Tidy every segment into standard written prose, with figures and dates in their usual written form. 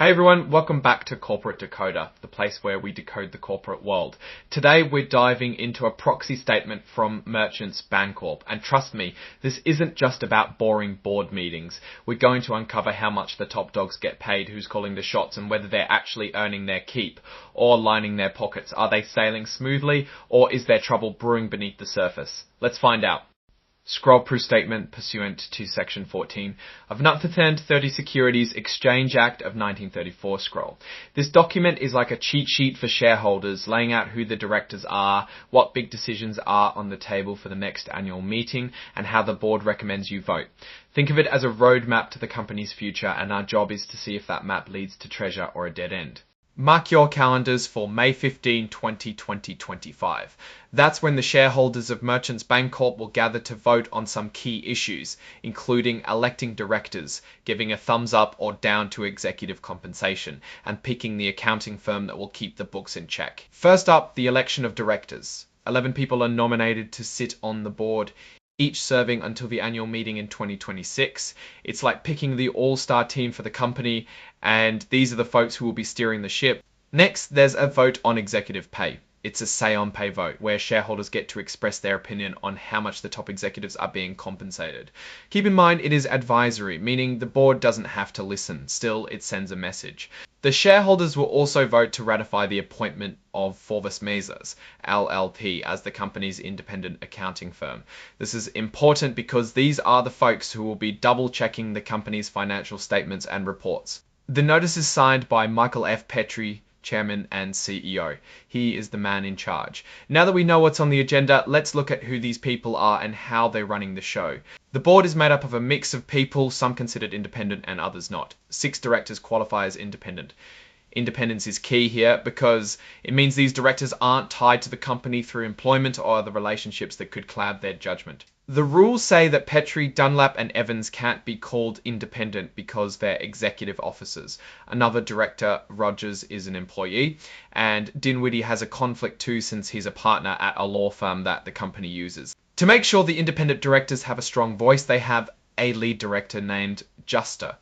Hey everyone, welcome back to Corporate Decoder, the place where we decode the corporate world. Today we're diving into a proxy statement from Merchants Bancorp, and trust me, this isn't just about boring board meetings. We're going to uncover how much the top dogs get paid, who's calling the shots, and whether they're actually earning their keep or lining their pockets. Are they sailing smoothly, or is there trouble brewing beneath the surface? Let's find out. Scroll-proof statement pursuant to Section 14 of Not for 30 Securities Exchange Act of 1934 scroll. This document is like a cheat sheet for shareholders, laying out who the directors are, what big decisions are on the table for the next annual meeting, and how the board recommends you vote. Think of it as a roadmap to the company's future, and our job is to see if that map leads to treasure or a dead end. Mark your calendars for May 15, 2025. That's when the shareholders of Merchants Bancorp will gather to vote on some key issues, including electing directors, giving a thumbs up or down to executive compensation, and picking the accounting firm that will keep the books in check. First up, the election of directors. 11 people are nominated to sit on the board, each serving until the annual meeting in 2026. It's like picking the all-star team for the company, and these are the folks who will be steering the ship. Next, there's a vote on executive pay. It's a say-on-pay vote, where shareholders get to express their opinion on how much the top executives are being compensated. Keep in mind, it is advisory, meaning the board doesn't have to listen. Still, it sends a message. The shareholders will also vote to ratify the appointment of Forvis Mazars, LLP, as the company's independent accounting firm. This is important because these are the folks who will be double-checking the company's financial statements and reports. The notice is signed by Michael F. Petrie, Chairman and CEO. He is the man in charge. Now that we know what's on the agenda, let's look at who these people are and how they're running the show. The board is made up of a mix of people, some considered independent and others not. 6 directors qualify as independent. Independence is key here because it means these directors aren't tied to the company through employment or other relationships that could cloud their judgment. The rules say that Petrie, Dunlap and Evans can't be called independent because they're executive officers. Another director, Rogers, is an employee, and Dinwiddie has a conflict too since he's a partner at a law firm that the company uses. To make sure the independent directors have a strong voice, they have a lead director named Juster.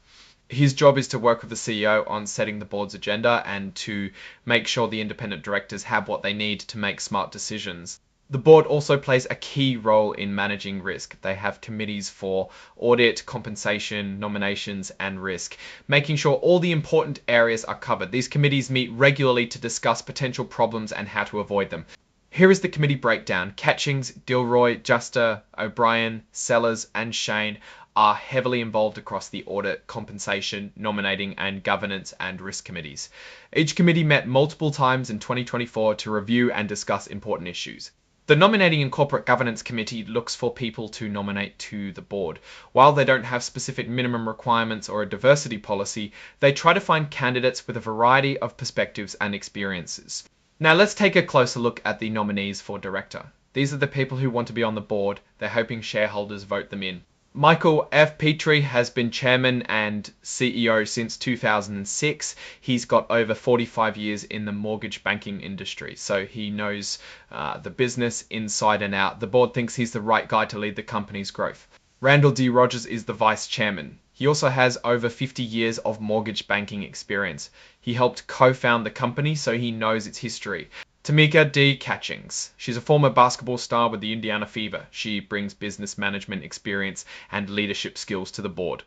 His job is to work with the CEO on setting the board's agenda and to make sure the independent directors have what they need to make smart decisions. The board also plays a key role in managing risk. They have committees for audit, compensation, nominations, and risk, making sure all the important areas are covered. These committees meet regularly to discuss potential problems and how to avoid them. Here is the committee breakdown. Catchings, Dilroy, Juster, O'Brien, Sellers, and Shane are heavily involved across the audit, compensation, nominating, and governance and risk committees. Each committee met multiple times in 2024 to review and discuss important issues. The Nominating and Corporate Governance Committee looks for people to nominate to the board. While they don't have specific minimum requirements or a diversity policy, they try to find candidates with a variety of perspectives and experiences. Now let's take a closer look at the nominees for director. These are the people who want to be on the board. They're hoping shareholders vote them in. Michael F. Petrie has been chairman and CEO since 2006. He's got over 45 years in the mortgage banking industry, so he knows the business inside and out. The board thinks he's the right guy to lead the company's growth. Randall D. Rogers is the vice chairman. He also has over 50 years of mortgage banking experience. He helped co-found the company, so he knows its history. Tamika D. Catchings. She's a former basketball star with the Indiana Fever. She brings business management experience and leadership skills to the board.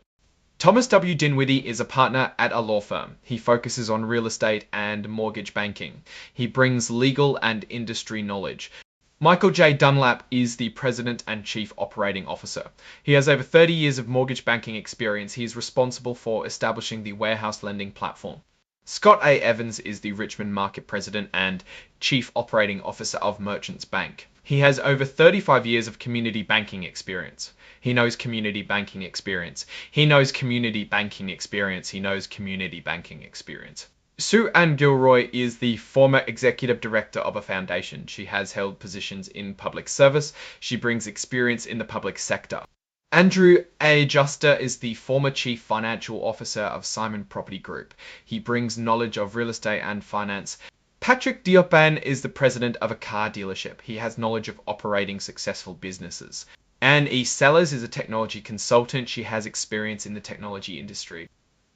Thomas W. Dinwiddie is a partner at a law firm. He focuses on real estate and mortgage banking. He brings legal and industry knowledge. Michael J. Dunlap is the President and Chief Operating Officer. He has over 30 years of mortgage banking experience. He is responsible for establishing the warehouse lending platform. Scott A. Evans is the Richmond Market President and Chief Operating Officer of Merchants Bank. He has over 35 years of community banking experience. He knows community banking experience. He knows community banking experience. He knows community banking experience. Sue Ann Gilroy is the former executive director of a foundation. She has held positions in public service. She brings experience in the public sector. Andrew A. Juster is the former Chief Financial Officer of Simon Property Group. He brings knowledge of real estate and finance. Patrick Diopan is the president of a car dealership. He has knowledge of operating successful businesses. Anne E. Sellers is a technology consultant. She has experience in the technology industry.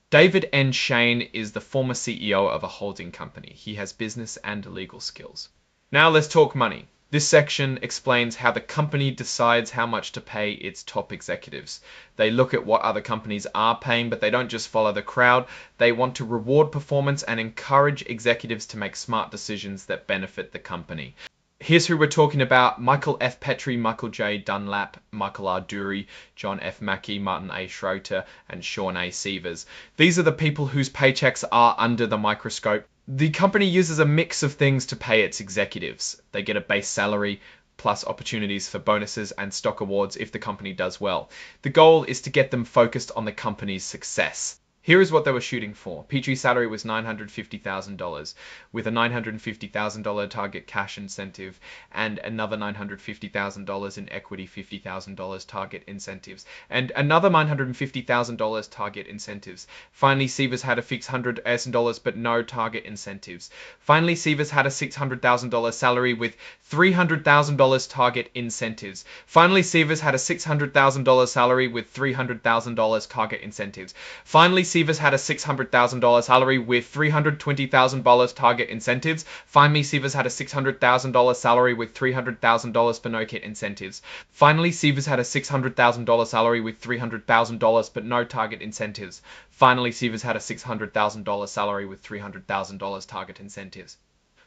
David N. Shane is the former CEO of a holding company. He has business and legal skills. Now let's talk money. This section explains how the company decides how much to pay its top executives. They look at what other companies are paying, but they don't just follow the crowd. They want to reward performance and encourage executives to make smart decisions that benefit the company. Here's who we're talking about: Michael F. Petrie, Michael J. Dunlap, Michael R. Dury, John F. Mackey, Martin A. Schroeter, and Sean A. Sievers. These are the people whose paychecks are under the microscope. The company uses a mix of things to pay its executives. They get a base salary, plus opportunities for bonuses and stock awards if the company does well. The goal is to get them focused on the company's success. Here is what they were shooting for. Petrie's salary was $950,000, with a $950,000 target cash incentive and another $950,000 in equity $50,000 target incentives, and another $950,000 target incentives. Finally, Sievers had a fixed $100,000 but no target incentives. Finally, Sievers had a $600,000 salary with $300,000 target incentives. Finally, Sievers had a $600,000 salary with $300,000 target incentives. Finally, Sievers had a $600,000 salary with $320,000 target incentives. Finally, Sievers had a $600,000 salary with $300,000 for no kit incentives. Finally, Sievers had a $600,000 salary with $300,000 but no target incentives. Finally, Sievers had a $600,000 salary with $300,000 target incentives.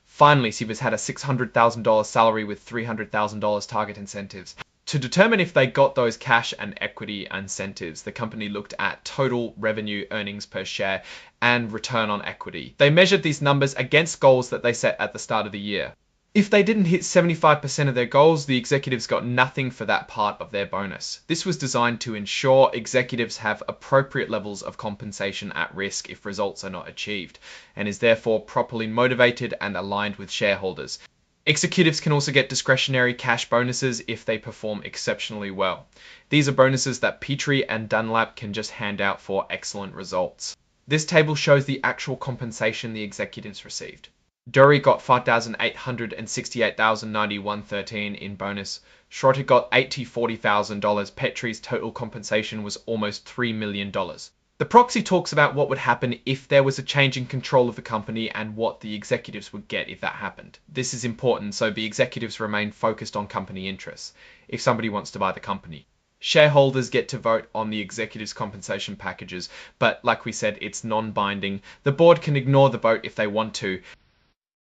Finally, Sievers had a $600,000 salary with $300,000 target incentives. To determine if they got those cash and equity incentives, the company looked at total revenue, earnings per share, and return on equity. They measured these numbers against goals that they set at the start of the year. If they didn't hit 75% of their goals, the executives got nothing for that part of their bonus. This was designed to ensure executives have appropriate levels of compensation at risk if results are not achieved, and is therefore properly motivated and aligned with shareholders. Executives can also get discretionary cash bonuses if they perform exceptionally well. These are bonuses that Petrie and Dunlap can just hand out for excellent results. This table shows the actual compensation the executives received. Dury got $5,868,091.13 in bonus. Schroeter got $80,000. Petrie's total compensation was almost $3 million. The proxy talks about what would happen if there was a change in control of the company and what the executives would get if that happened. This is important so the executives remain focused on company interests if somebody wants to buy the company. Shareholders get to vote on the executives' compensation packages, but like we said, it's non-binding. The board can ignore the vote if they want to.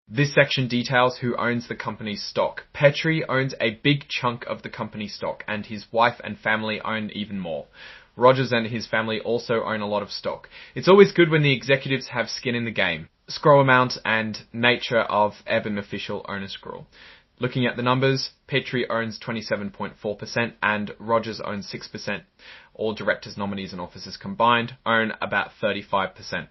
This section details who owns the company's stock. Petrie owns a big chunk of the company's stock, and his wife and family own even more. Rogers and his family also own a lot of stock. It's always good when the executives have skin in the game. Scroll amount and nature of ebb and official owner scroll. Looking at the numbers, Petrie owns 27.4% and Rogers owns 6%. All directors, nominees and officers combined own about 35%.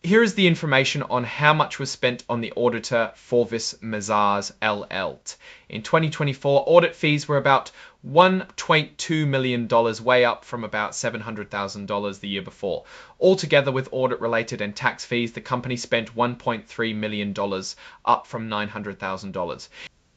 Here is the information on how much was spent on the auditor Forvis Mazars LLT. In 2024, audit fees were about $1.2 million, way up from about $700,000 the year before. Altogether, with audit-related and tax fees, the company spent $1.3 million, up from $900,000.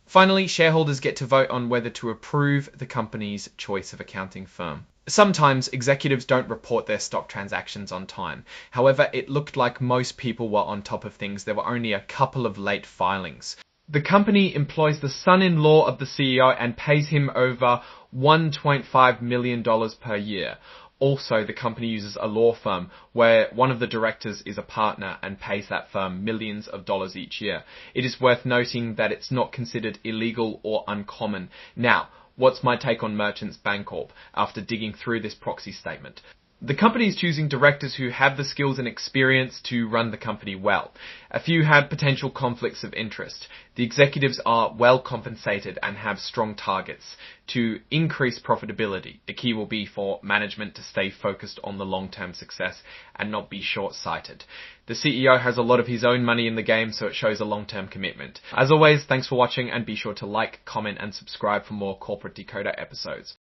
Finally, shareholders get to vote on whether to approve the company's choice of accounting firm. Sometimes executives don't report their stock transactions on time. However, it looked like most people were on top of things. There were only a couple of late filings. The company employs the son-in-law of the CEO and pays him over $1.5 million per year. Also, the company uses a law firm where one of the directors is a partner and pays that firm millions of dollars each year. It is worth noting that it's not considered illegal or uncommon. Now, what's my take on Merchants Bancorp after digging through this proxy statement? The company is choosing directors who have the skills and experience to run the company well. A few have potential conflicts of interest. The executives are well compensated and have strong targets to increase profitability. The key will be for management to stay focused on the long-term success and not be short-sighted. The CEO has a lot of his own money in the game, so it shows a long-term commitment. As always, thanks for watching and be sure to like, comment and subscribe for more Corporate Decoder episodes.